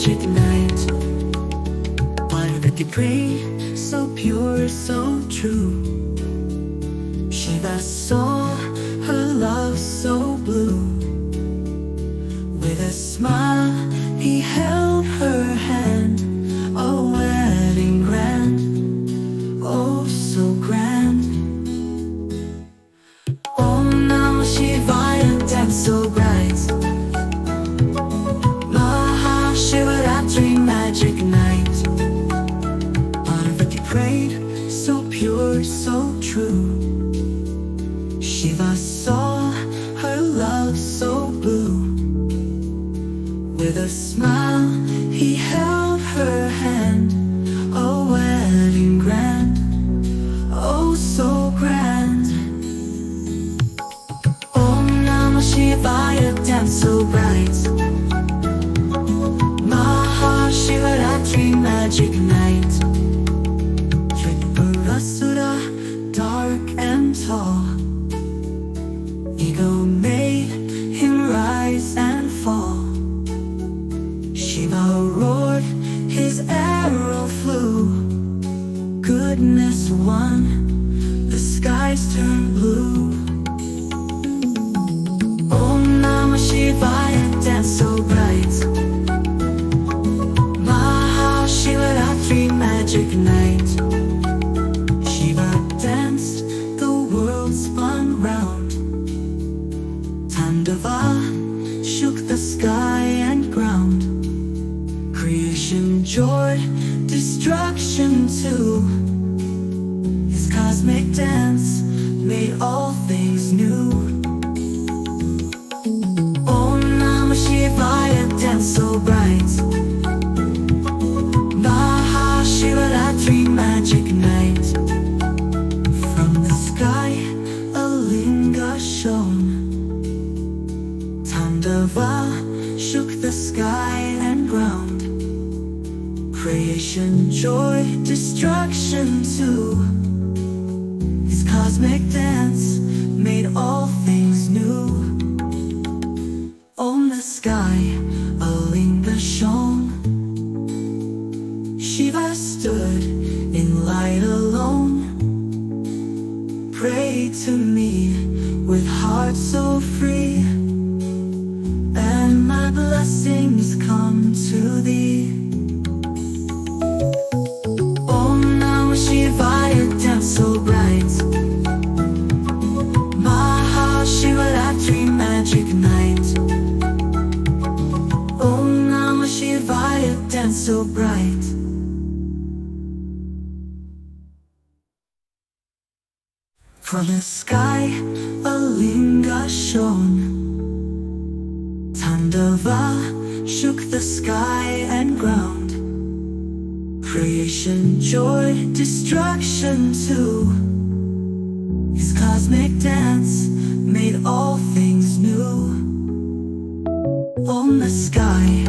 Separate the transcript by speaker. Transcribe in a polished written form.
Speaker 1: magic night. Parvati prayed, so pure, so true. Shiva saw her love so blue. With a smile he held her hand, a wedding grand, oh so grand. Om Namah Shivaya danced so bright. Maha Shivaratri magic night. Parvati prayed, so pure, so true. Shiva saw her love so blue. With a smile he held her hand, a wedding grand, oh so grand. Om Namah Shivaya danced so bright. Maha Shivaratri magic night. Tripurasura, dark and tall, ego made him rise and fall. Shiva roared, his arrow flew. Goodness won, the skies turned blue. Om Namah Shivaya danced so bright. Maha Shivaratri magic night. Shiva danced, the world spun round. Tandava shook the sky and ground. Creation joy, destruction too. His cosmic dance made all things new. Om Namah Shivaya danced so bright. Maha Shivaratri magic night. From the sky a linga shone. Tandava shook the sky and ground. Creation joy, destruction too. His cosmic dance made all things new. On the sky a linga shone. Shiva stood in light alone. Pray to me with heart so free, and my blessings come to thee. Om Namah Shivaya danced so bright. Maha Shivaratri magic night. Om Namah Shivaya danced so bright. From the sky a linga shone. Tandava shook the sky and ground. Creation joy, destruction too. His cosmic dance made all things new. On the sky